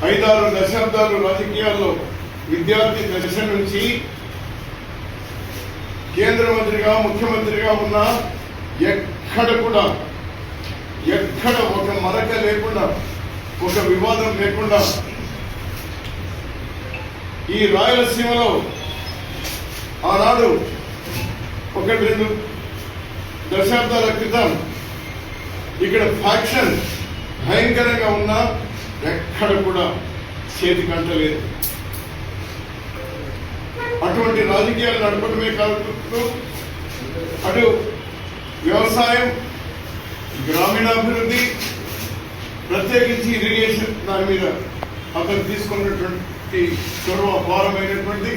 5-6 దశాబ్దాలు రాజకీయాల్లో విద్యార్థి దశ నుంచి కేంద్ర మంత్రిగా ముఖ్యమంత్రిగా ఉన్న ఎక్కడ ఒక మరక లేకుండా, ఒక వివాదం లేకుండా ఈ రాయలసీమలో ఆనాడు 1-2 దశాబ్దాల క్రితం ఇక్కడ ఫ్యాక్షన్ భయంకరంగా ఉన్నా ఎక్కడ కూడా చేతికి అంటలేదు. అటువంటి రాజకీయాలు నడపడమే కాదు, అటు వ్యవసాయం, గ్రామీణాభివృద్ధి, ప్రత్యేకించి ఇరిగేషన్ దాని మీద అతను తీసుకున్నటువంటి చొరవ అపారమైనటువంటి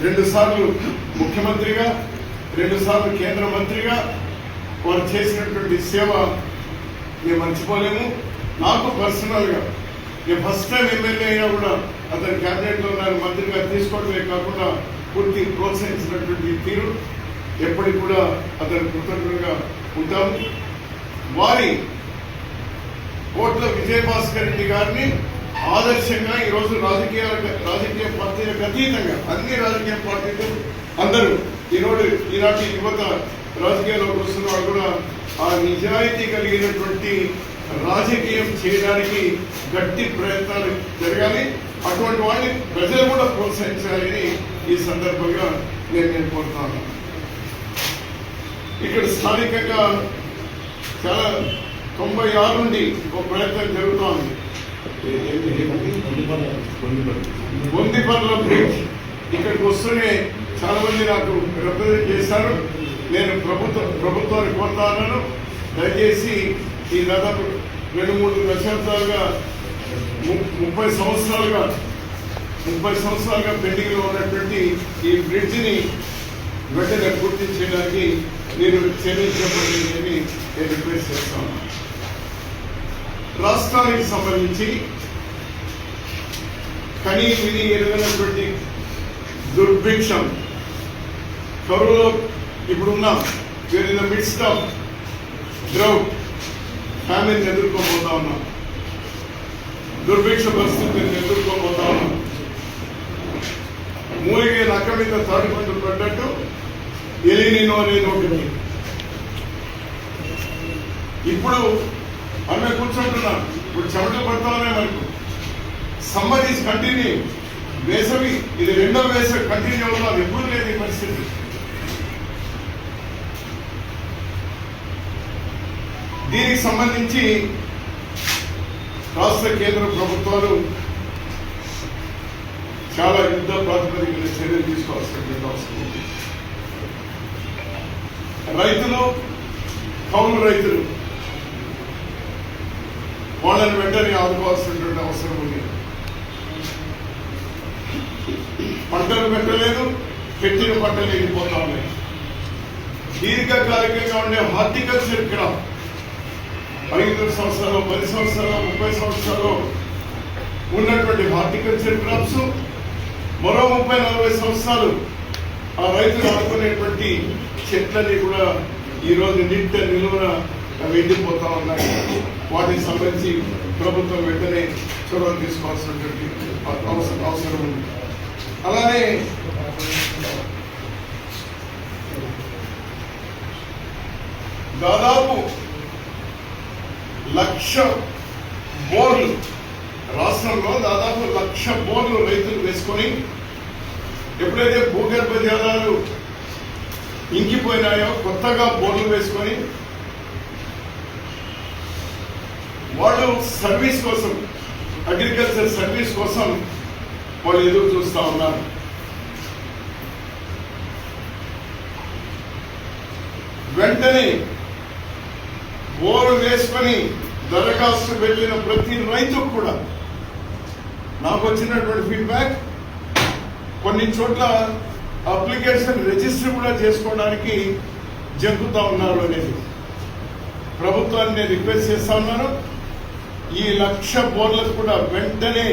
2 సార్లు ముఖ్యమంత్రిగా, 2 సార్లు కేంద్ర మంత్రిగా వారు చేసినటువంటి సేవ మేము మర్చిపోలేము. నాకు పర్సనల్గా నేను ఫస్ట్ టైం ఎమ్మెల్యే అయినా కూడా అతని క్యాబినెట్లో నన్ను మంత్రిగా తీసుకోవడమే కాకుండా పూర్తి ప్రోత్సహించినటువంటి తీరు ఎప్పటికి కూడా అతని కృతజ్ఞతగా ఉంటాము. వారి కోట్ల విజయభాస్కర్ రెడ్డి గారిని ఆదర్శంగా ఈరోజు రాజకీయ పార్టీలకు అతీతంగా అన్ని రాజకీయ పార్టీలు అందరూ ఈనాటి యువత రాజకీయాల్లోకి వస్తున్న వాళ్ళు కూడా ఆ నిజాయితీ కలిగినటువంటి రాజకీయం చేయడానికి గట్టి ప్రయత్నాలు జరగాలి. అటువంటి వాడిని ప్రజలు కూడా ప్రోత్సహించాలని ఈ సందర్భంగా నేను కోరుతాను. ఇక్కడ స్థానికంగా చాలా 96 నుండి ఒక ప్రయత్నం జరుగుతోంది. బొందిపర్ల బ్రిడ్జ్ ఇక్కడికి వస్తూనే చాలా మంది నాకు రిప్రజెంట్ చేశారు. నేను ప్రభుత్వాన్ని కోరుతాను, దయచేసి ఈ దాదాపు 2-3 దశాబ్దాలుగా 30 సంవత్సరాలుగా పెండింగ్ లో ఉన్నటువంటి ఈ బ్రిడ్జ్ ని వెంటనే పూర్తి చేయడానికి నేను చర్యలు చేపట్టాలని నేను రిక్వెస్ట్ చేస్తాను. రాష్ట్రానికి సంబంధించి కనీ విని ఎరుగనటువంటి దుర్భిక్షం, కరువులో ఇప్పుడున్నాం. We are in the midst of drought, ఫ్యామిలీని ఎదుర్కోబోతా ఉన్నాం, దుర్భిక్ష పరిస్థితిని ఎదుర్కోబోతా ఉన్నాం. మూలిగే నక్క మీద తాడిపండు పడ్డట్టు ఎలినినో అనేది ఒకటి. ఇప్పుడు అన్న కూర్చుంటున్నాం, ఇప్పుడు చెమటలు పడతానే మనకు. సమ్మర్ ఈజ్ కంటిన్యూ, వేసవి ఇది 2వ వేసవి కంటిన్యూ అవుతుంది. ఎప్పుడు లేదు ఈ పరిస్థితి. దీనికి సంబంధించి రాష్ట్ర కేంద్ర ప్రభుత్వాలు చాలా యుద్ధ ప్రాతిపదికన చర్యలు తీసుకోవాల్సినటువంటి అవసరం ఉంది. రైతులు, కౌలు రైతులు వాళ్ళని వెంటనే ఆదుకోవాల్సినటువంటి అవసరం ఉంది. పంటలు పెట్టలేదు, పెట్టిన పంటలు ఎండిపోతా ఉన్నాయి. దీర్ఘకాలికంగా ఉండే హార్టికల్చర్ క్రాప్ 5 సంవత్సరాలు, 10 సంవత్సరాలు, 30 సంవత్సరాలు ఉన్నటువంటి హార్టికల్చర్ క్రాప్స్ మరో 30-40 సంవత్సరాలు ఆ రైతులు ఆడుకునేటువంటి చెట్లని కూడా ఈరోజు నిలువున ఎండిపోతా ఉన్నాయి. వాటికి సంబంధించి ప్రభుత్వం వెంటనే చొరవ తీసుకోవాల్సినటువంటి అవసరం ఉంది. అలానే దాదాపు 1,00,000 బోర్లు రాష్ట్రంలో దాదాపు 1,00,000 బోర్లు రైతులు వేసుకొని ఎప్పుడైతే భూగర్భ జలాలు ఇంకిపోయినాయో కొత్తగా బోర్లు వేసుకొని వాళ్ళు సర్వీస్ కోసం, అగ్రికల్చర్ సర్వీస్ కోసం వాళ్ళు ఎదురు చూస్తూ ఉన్నారు. వెంటనే బోరు వేసుకొని దరఖాస్తు పెట్టిన ప్రతి రైతుకు కూడా నాకు వచ్చినటువంటి ఫీడ్బ్యాక్, కొన్ని చోట్ల అప్లికేషన్ రిజిస్టర్ కూడా చేసుకోవడానికి జంకుతా ఉన్నారు అనేది. ప్రభుత్వాన్ని నేను రిక్వెస్ట్ చేస్తా ఉన్నాను, ఈ 1,00,000 బోర్లకు కూడా వెంటనే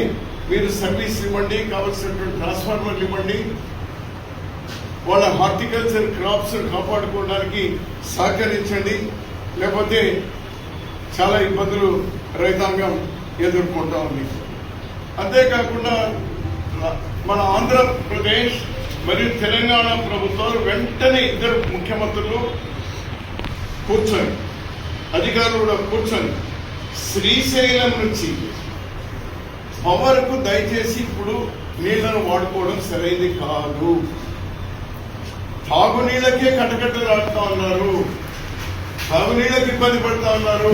మీరు సర్వీస్ ఇవ్వండి, కావాల్సినటువంటి ట్రాన్స్ఫార్మర్లు ఇవ్వండి. వాళ్ళ హార్టికల్చర్ క్రాప్స్ కాపాడుకోవడానికి సహకరించండి, లేకపోతే చాలా ఇబ్బందులు రైతాంగం ఎదుర్కొంటా ఉంది. అంతేకాకుండా మన ఆంధ్రప్రదేశ్ మరియు తెలంగాణ ప్రభుత్వాలు వెంటనే ఇద్దరు ముఖ్యమంత్రులు కూర్చొని, అధికారులు కూడా కూర్చొని శ్రీశైలం నుంచి పవర్కు దయచేసి ఇప్పుడు నీళ్లను వాడుకోవడం సరైనది కాదు. తాగునీళ్ళకే కటకట్టలు రాడుతా ఉన్నారు, తాగునీళ్ళకి ఇబ్బంది పడుతూ ఉన్నారు,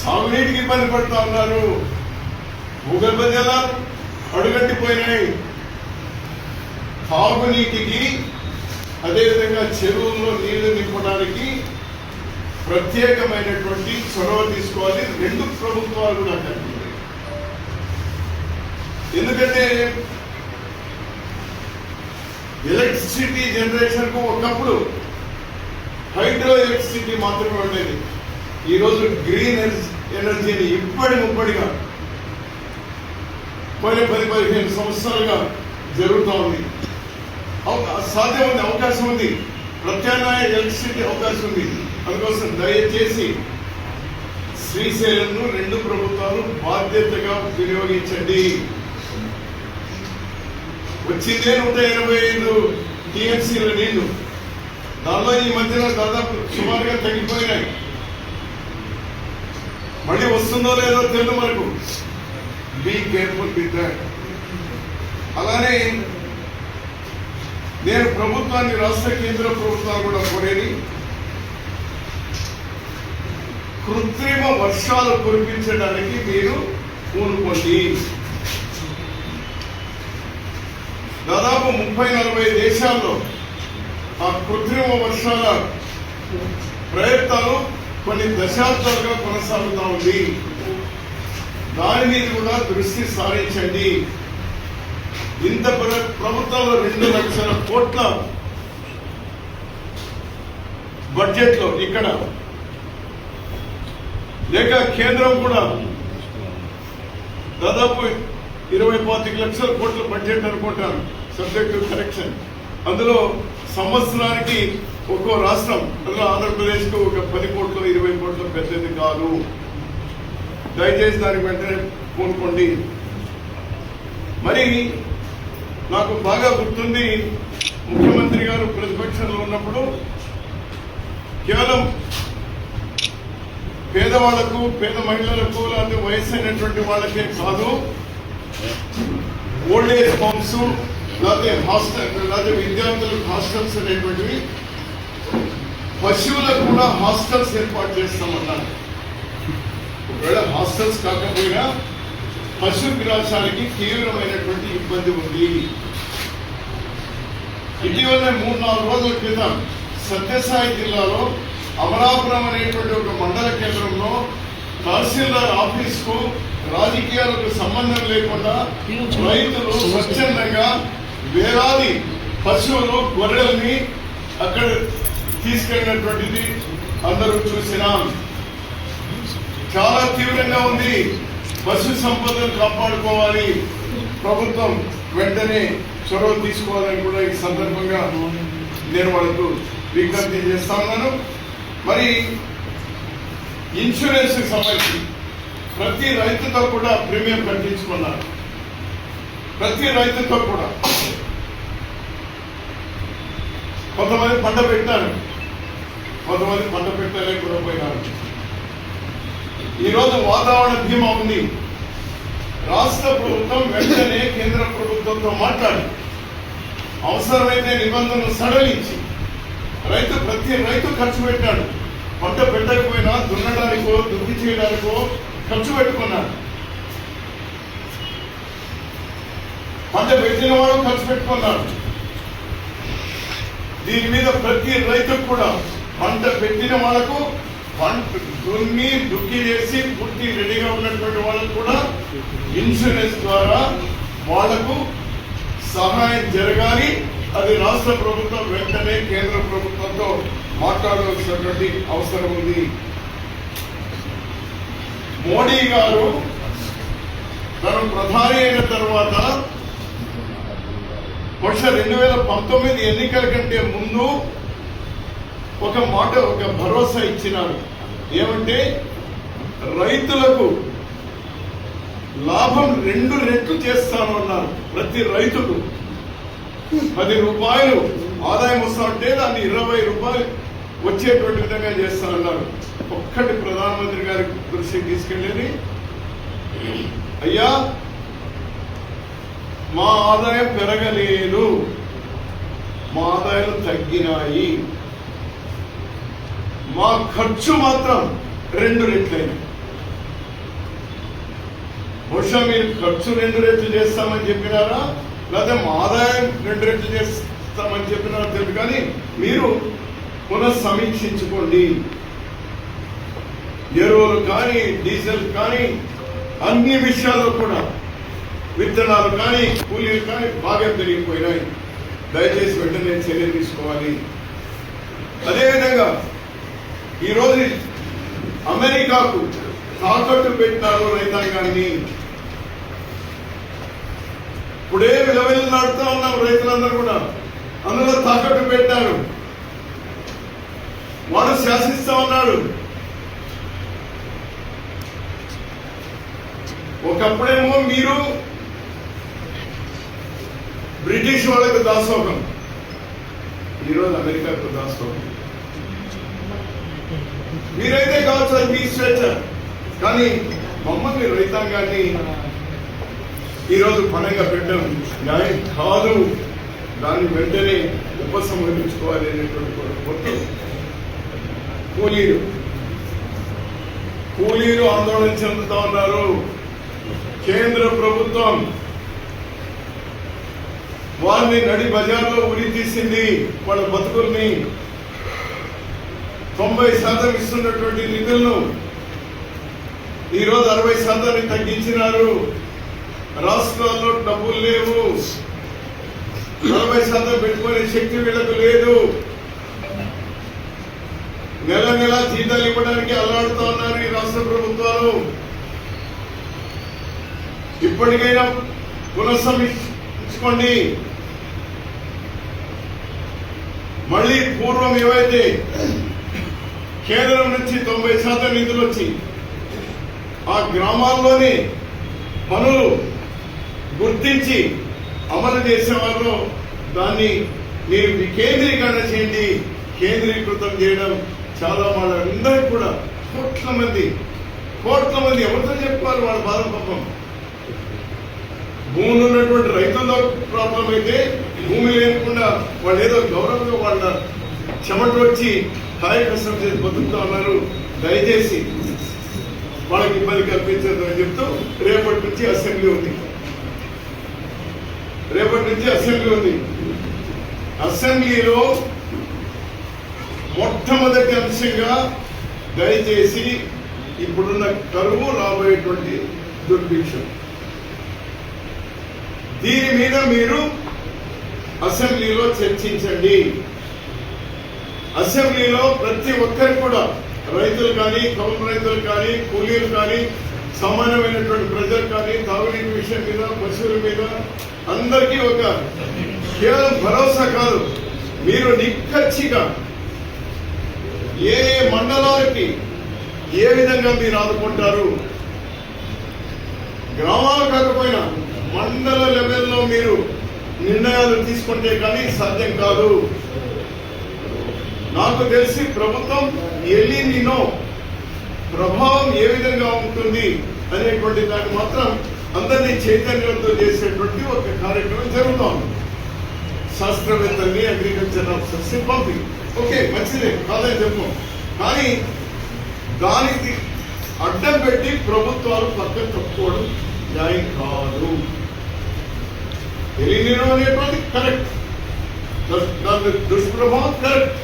సాగునీటికి ఇబ్బంది పడుతూ ఉన్నారు. భూగర్భ జలాలు అడుగట్టిపోయినాయి. తాగునీటికి అదేవిధంగా చెరువుల్లో నీళ్లు నింపడానికి ప్రత్యేకమైనటువంటి చొరవ తీసుకోవాలి రెండు ప్రభుత్వాలు కూడా కనిపించాయి. ఎందుకంటే ఎలక్ట్రిసిటీ జనరేషన్ కు ఒకప్పుడు హైడ్రో ఎలక్ట్రిసిటీ మాత్రమే ఉండేది. ఈరోజు గ్రీన్ ఎనర్జీని ముప్పడిగా పోయిన 10-15 సంవత్సరాలుగా జరుగుతూ ఉంది. సాధ్యం ఉంది, అవకాశం ఉంది, ప్రత్యామ్నాయ ఎలక్ట్రిసిటీ అవకాశం ఉంది. అందుకోసం దయచేసి శ్రీశైలంను రెండు ప్రభుత్వాలు బాధ్యతగా వినియోగించండి. వచ్చిందే 185 టీఎంసీల నీళ్లు, దానిలో ఈ మధ్యన దాదాపు సుమారుగా తగ్గిపోయినాయి. మళ్ళీ వస్తుందో లేదో తెలియదు మనకు. Be careful with that. అలానే నేను ప్రభుత్వాన్ని, రాష్ట్ర కేంద్ర ప్రభుత్వాలు కూడా కోరేది, కృత్రిమ వర్షాలు కురిపించడానికి మీరు పూనుకోండి. దాదాపు 30-40 దేశాల్లో ఆ కృత్రిమ వర్షాల ప్రయత్నాలు కొన్ని దశాబ్దాలుగా కొనసాగుతూ ఉంది. దాని మీద కూడా దృష్టి సారించండి. ఇంత ప్రభుత్వంలో 2 లక్షల కోట్ల బడ్జెట్ లో ఇక్కడ లేక కేంద్రం కూడా దాదాపు 20-25 లక్షల కోట్ల బడ్జెట్ అనుకుంటాను, సబ్జెక్ట్ టు కరెక్షన్. అందులో సంవత్సరానికి ఒక్కో రాష్ట్రం, అందులో ఆంధ్రప్రదేశ్ కు ఒక 10 కోట్లు 20 కోట్లు పెద్దది కాదు. దయచేసి దానికి వెంటనే పూనుకోండి. మరి నాకు బాగా గుర్తుంది, ముఖ్యమంత్రి గారు ప్రతిపక్షంలో ఉన్నప్పుడు కేవలం పేదవాళ్లకు, పేద మహిళలకు, లేకపోతే వయసు అయినటువంటి వాళ్ళకే కాదు, ఓల్డ్ ఏజ్ హోమ్స్, లేకపోతే హాస్టల్, లేకపోతే విద్యార్థులకు హాస్టల్స్ అనేటువంటివి, పశువులకు కూడా హాస్టల్స్ ఏర్పాటు చేస్తామన్నారు. ఒకవేళ హాస్టల్స్ కాకపోయినా పశు గ్రాసానికి తీవ్రమైనటువంటి ఇబ్బంది ఉంది. ఇటీవల 3-4 రోజుల క్రితం సత్యసాయి జిల్లాలో అమలాపురం అనేటువంటి ఒక మండల కేంద్రంలో తహసీల్దార్ ఆఫీస్ కు రాజకీయాలకు సంబంధం లేకుండా రైతులు స్వచ్ఛందంగా వేలాది పశువులు, గొర్రెల్ని అక్కడ తీసుకెళ్ళినటువంటిది అందరూ చూసినాం. చాలా తీవ్రంగా ఉంది. పశు సంపదను కాపాడుకోవాలి, ప్రభుత్వం వెంటనే చొరవ తీసుకోవాలని కూడా ఈ సందర్భంగా నేను వాళ్ళకు విజ్ఞప్తి చేస్తా ఉన్నాను. మరి ఇన్సూరెన్స్ సంబంధించి ప్రతి రైతుతో కూడా ప్రీమియం కట్టించుకున్నారు. ప్రతి రైతుతో కూడా కొంతమంది పంట పెట్టారు, కొంతమంది పంట పెట్టలేకుండా పోయినారు. ఈరోజు వాతావరణ బీమా ఉంది. రాష్ట్ర ప్రభుత్వం వెంటనే కేంద్ర ప్రభుత్వంతో మాట్లాడి అవసరమైతే నిబంధనలు సడలించి ప్రతి రైతు ఖర్చు పెట్టాడు. పంట పెట్టకపోయినా దున్నడానికో, దుక్కి చేయడానికో ఖర్చు పెట్టుకున్నాడు. పంట పెట్టిన వాడు ఖర్చు పెట్టుకున్నాడు. దీని మీద ప్రతి రైతుకు కూడా, పంట పెట్టిన వాళ్ళకు, పంట దున్ని దుక్కి చేసి పుట్టి రెడీగా ఉన్నటువంటి వాళ్ళకు కూడా ఇన్సూరెన్స్ ద్వారా వాళ్లకు సహాయం జరగాలి. అది రాష్ట్ర ప్రభుత్వం వెంటనే కేంద్ర ప్రభుత్వంతో మాట్లాడవలసినటువంటి అవసరం ఉంది. మోడీ గారు తను ప్రధాని అయిన తర్వాత బహుశా 2019 ఎన్నికల కంటే ముందు ఒక భరోసా ఇచ్చినారు. ఏమంటే రైతులకు లాభం 2 రెట్లు చేస్తాను అన్నారు. ప్రతి రైతుకు 10 రూపాయలు ఆదాయం వస్తా ఉంటే దాన్ని 20 రూపాయలు వచ్చేటువంటి విధంగా చేస్తానన్నారు. ఒక్కటి ప్రధానమంత్రి గారి దృష్టికి తీసుకెళ్ళేది, అయ్యా మా ఆదాయం పెరగలేదు, మా ఆదాయాలు తగ్గినాయి, మా ఖర్చు మాత్రం 2 రెట్లైంది. బహుశా మీరు ఖర్చు 2 రెట్లు చేస్తామని చెప్పినారా, లేదా మా ఆదాయం 2 రెట్లు చేస్తామని చెప్పినారా తెలియదు, కానీ మీరు పునఃసమీక్షించుకోండి. ఎరువులు కానీ, డీజిల్ కానీ, అన్ని విషయాల్లో కూడా, విత్తనాలు కానీ, కూలీలు కానీ బాగా పెరిగిపోయినాయి. దయచేసి వెంటనే చర్య తీసుకోవాలి. అదేవిధంగా ఈరోజు అమెరికాకు తాకట్టు పెట్టినారు రైతాంగాన్ని. ఇప్పుడే విలవిల్లాడుతూ ఉన్నాం రైతులందరూ కూడా. అందులో తాకట్టు పెట్టారు. వాడు శాసిస్తా ఉన్నాడు. ఒకప్పుడేమో మీరు బ్రిటిష్ వాళ్ళకు దాసోహం, ఈరోజు అమెరికాకు దాసోహం. మీరైతే కావచ్చు, అది మీ స్వేచ్ఛ, కానీ మమ్మల్ని రైతాంగాన్ని ఈరోజు పనంగా పెట్టడం న్యాయం కాదు. దాన్ని వెంటనే ఉపసంహరించుకోవాలి అనేటువంటి కొత్త కూలీలు ఆందోళన చెందుతా ఉన్నారు. కేంద్ర ప్రభుత్వం వారిని నడి బజార్లో ఉరి తీసింది. వాళ్ళ బతుకుల్ని 90% ఇస్తున్నటువంటి నిధులను ఈరోజు 60% తగ్గించినారు. రాష్ట్రాల్లో డబ్బులు లేవు, 40% పెట్టుకునే శక్తి వీళ్ళకు లేదు. నెల నెల జీతాలు ఇవ్వడానికి అల్లాడుతూ ఉన్నారు ఈ రాష్ట్ర ప్రభుత్వాలు. ఇప్పటికైనా పునఃసమీక్షించుకోండి. మళ్ళీ పూర్వం ఏవైతే కేంద్రం నుంచి 90% నిధులు వచ్చి ఆ గ్రామాల్లోనే పనులు గుర్తించి అమలు చేసేవాళ్ళు, దాన్ని మీరు వికేంద్రీకరణ చేయండి. కేంద్రీకృతం చేయడం చాలా వాళ్ళందరికీ కూడా కోట్ల మంది ఎవరితో చెప్పుకోవాలి వాళ్ళ బాధ పాపం. భూములు ఉన్నటువంటి రైతుల్లో ప్రాబ్లం అయితే, భూమి లేకుండా వాళ్ళు ఏదో గౌరవంగా వాళ్ళ చెమట వచ్చి కాయ కష్టం చేసి బతుకుతా ఉన్నారు. దయచేసి వాళ్ళకి ఇబ్బంది కల్పించదు అని చెప్తూ రేపటి నుంచి అసెంబ్లీ ఉంది. అసెంబ్లీలో మొట్టమొదటి అంశంగా దయచేసి ఇప్పుడున్న కరువు, రాబోయేటువంటి దుర్భిక్షం, దీని మీద మీరు అసెంబ్లీలో చర్చించండి. అసెంబ్లీలో ప్రతి ఒక్కరు కూడా, రైతులు కానీ, కౌలు రైతులు కానీ, కూలీలు కానీ, సామాన్యమైనటువంటి ప్రజలు కానీ, తాగునీటి విషయం మీద, పశువుల మీద అందరికీ ఒక కేవలం భరోసా కాదు, మీరు నిక్కచ్చిగా ఏ మండలాలకి ఏ విధంగా మీరు ఆదుకుంటారు, గ్రామాలు కాకపోయినా మండల లెవెల్లో మీరు నిర్ణయాలు తీసుకుంటే కానీ సాధ్యం కాదు. నాకు తెలిసి ప్రభుత్వం ఎల్నినో ప్రభావం ఏ విధంగా ఉంటుంది అనేటువంటి దాన్ని మాత్రం అందరినీ చైతన్యంతో చేసేటువంటి ఒక కార్యక్రమం జరుగుతోంది. శాస్త్రవేత్తల్ని, అగ్రికల్చర్ ఆఫీసర్స్ పంపి, ఓకే మంచిదే కాదని చెప్పు, కానీ దానికి అడ్డం పెట్టి ప్రభుత్వాలు పక్కన తప్పుకోవడం న్యాయం కాదు. ఎల్నినో అనేటువంటి కరెక్ట్, దాని దుష్ప్రభావం కరెక్ట్,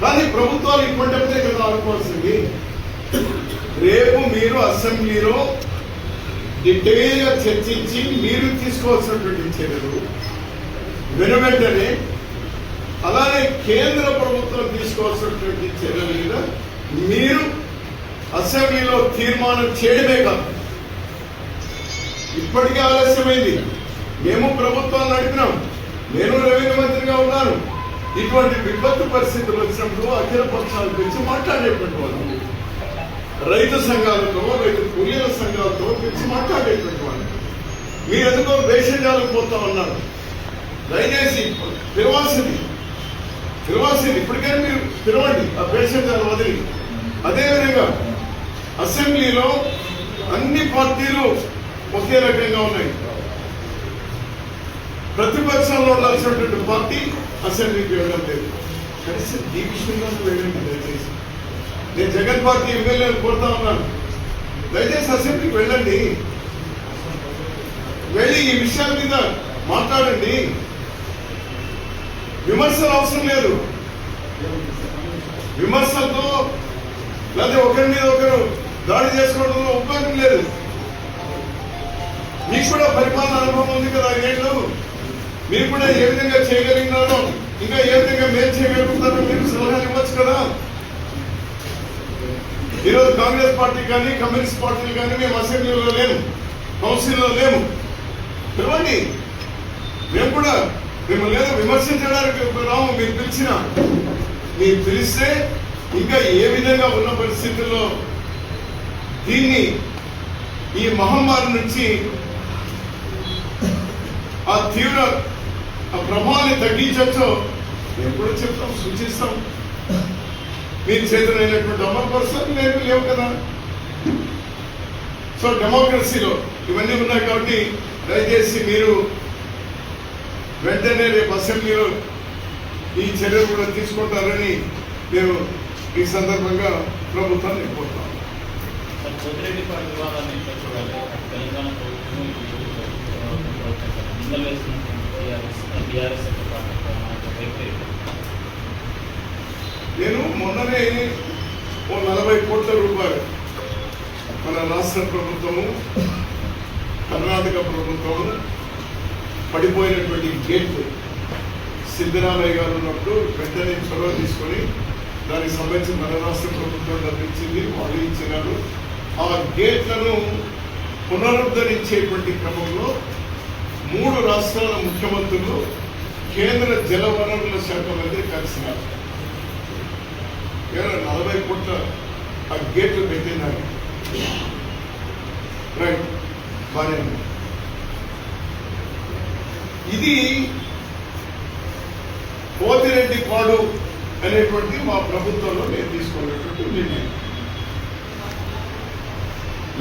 కానీ ప్రభుత్వాలు ఇప్పటికే కదా అనుకోవాల్సింది. రేపు మీరు అసెంబ్లీలో డీటెయిల్ గా చర్చించి మీరు తీసుకోవాల్సినటువంటి చర్యలు వెనువెంటనే, అలానే కేంద్ర ప్రభుత్వం తీసుకోవాల్సినటువంటి చర్యల మీద మీరు అసెంబ్లీలో తీర్మానం చేయడమే కాదు. ఇప్పటికే ఆలస్యమైంది. మేము ప్రభుత్వాలు నడిపినాం, నేను రెవెన్యూ మంత్రిగా ఉన్నాను. ఇటువంటి విపత్తు పరిస్థితులు వచ్చినప్పుడు అఖిల పక్షాల గురించి మాట్లాడేటువంటి వాళ్ళు రైతు సంఘాలతో, రైతు కూలీల సంఘాలతో పిలిచి మాట్లాడేటువంటి వాళ్ళు. మీరు ఎందుకో భేషజాలకు పోతా ఉన్నారు. దయచేసి పిలవాల్సింది ఇప్పటికైనా మీరు పిలవండి, ఆ భేషజాలు వదిలి. అదేవిధంగా అసెంబ్లీలో అన్ని పార్టీలు ఒకే రకంగా ఉన్నాయి. ప్రతిపక్షంలో ఉండాల్సినటువంటి పార్టీ అసెంబ్లీకి వెళ్ళడం లేదు. కనీసం ఈ విషయంలో వెళ్ళండి దయచేసి. నేను జగన్ పార్టీ ఎమ్మెల్యేలు కోరుతా ఉన్నాను, దయచేసి అసెంబ్లీకి వెళ్ళండి, వెళ్ళి ఈ విషయాల మీద మాట్లాడండి. విమర్శలు అవసరం లేదు. విమర్శలతో లేదా ఒకరి మీద ఒకరు దాడి చేసుకోవడంలో ఉపయోగం లేదు. మీకు కూడా పరిపాలన అనుభవం ఉంది కదా, 5 ఏళ్ళు. మీరు కూడా ఏ విధంగా చేయగలిగినారో, ఇంకా ఏ విధంగా మేలు చేయగలుగుతారో మీరు సలహాలు ఇవ్వచ్చు కదా. ఈరోజు కాంగ్రెస్ పార్టీ కానీ కమ్యూనిస్ట్ పార్టీలు కానీ మేము అసెంబ్లీలో లేము, కౌన్సిల్లో లేము. పిలవండి, మేము కూడా మిమ్మల్ని ఏదో విమర్శించడానికి రాము. మీరు పిలిస్తే ఇంకా ఏ విధంగా ఉన్న పరిస్థితుల్లో దీన్ని ఈ మహమ్మారి నుంచి ఆ తీవ్ర ప్రభావాన్ని తగ్గించచ్చో మేము కూడా చెప్తాం, సూచిస్తాం. మీరు చేతులైనటువంటి అమలుపరుస్తారు, నేను లేవు కదా. సో డెమోక్రసీలో ఇవన్నీ ఉన్నాయి కాబట్టి దయచేసి మీరు వెంటనే రేపు అసెంబ్లీలో ఈ చర్యలు కూడా తీసుకుంటారని మేము ఈ సందర్భంగా ప్రభుత్వాన్ని కోరుతాం. నేను మొన్ననే 40 కోట్ల రూపాయలు మన రాష్ట్ర ప్రభుత్వము, కర్ణాటక ప్రభుత్వము పడిపోయినటువంటి గేట్ సిద్ధరామయ్య గారు ఉన్నప్పుడు వెంటనే చొరవ తీసుకొని దానికి సంబంధించి మన రాష్ట్ర ప్రభుత్వం డబ్బించింది, వాళ్ళు ఇచ్చినారు. ఆ గేట్లను పునరుద్ధరించేటువంటి క్రమంలో 3 రాష్ట్రాల ముఖ్యమంత్రులు కేంద్ర జల వనరుల శాఖ మంత్రి కలిసినారు. 40 కోట్ల ఆ గేట్లు పెట్టినారు. రైట్, బాగా ఇది పోతిరెడ్డి పాడు అనేటువంటి మా ప్రభుత్వంలో నేను తీసుకున్నటువంటి నిర్ణయం.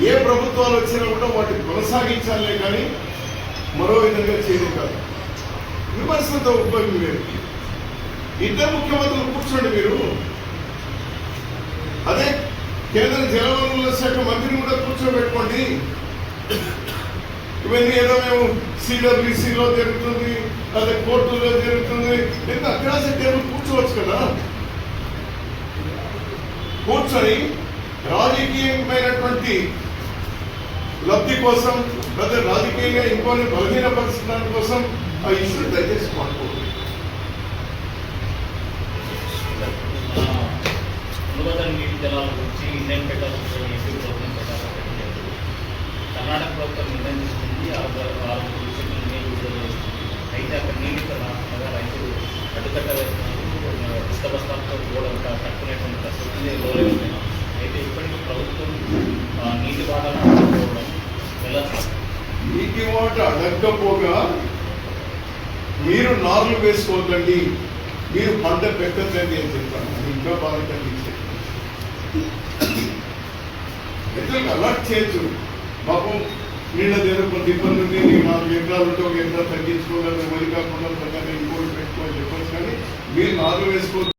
ఏ ప్రభుత్వాలు వచ్చినా కూడా వాటిని కొనసాగించాలే కానీ మరో విధంగా చేయడం కాదు. విమర్శలతో ఉపయోగం లేదు. 2 ముఖ్యమంత్రులు కూర్చోండి మీరు. అదే కేంద్ర జలవనరుల శాఖ మంత్రిని కూడా కూర్చోబెట్టుకోండి. ఇవన్నీ ఏదో మేము సిడబ్ల్యూసీలో జరుగుతుంది, అదే కోర్టులో జరుగుతుంది, ఎంత అక్రాస టేబుల్ కూర్చోవచ్చు కదా. కూర్చొని రాజకీయమైనటువంటి లబ్ధి కోసం లేదా రాజకీయంగా ఇంకోని బలహీనపరచడానికి కోసం ఆ ఇష్యూ దయచేసి మాట్లాడుతుంది. నీటి జలాల గురించి ఇండియన్ పెట్టాల్సిన కర్ణాటక ప్రభుత్వం నిర్ణయం తీసుకుంది. నీరు విడుదల చేస్తుంది. అయితే అక్కడ నీటి రాకుండా రైతులు అడ్డుకట్ట వేస్తున్నారు. ఇష్ట బస్తాలతో కూడా కట్టుకునేటువంటి పరిస్థితి లోలేకపోయినాం. అయితే ఇప్పటికీ ప్రభుత్వం నీటి వాటాలను అడ్డుకోవడం ఎలా? నీటి వాట అడగకపోగా మీరు నార్లు వేసుకోవద్దండి, మీరు పంట పెట్టద్దండి అని చెప్తాను. ఇంకా బాగా తగ్గించే రైతులకు అలర్ట్ చేయొచ్చు. పాపం నీళ్ళ దగ్గర కొంత ఇబ్బంది ఉంది, నీకు 4 ఎకరాలు ఉంటే 1 ఎకరా తగ్గించుకోగలరు, వరి కాకుండా ఇంకోటి పెట్టుకోవాలి చెప్పచ్చు. కానీ మీరు నార్లు వేసుకోవచ్చు.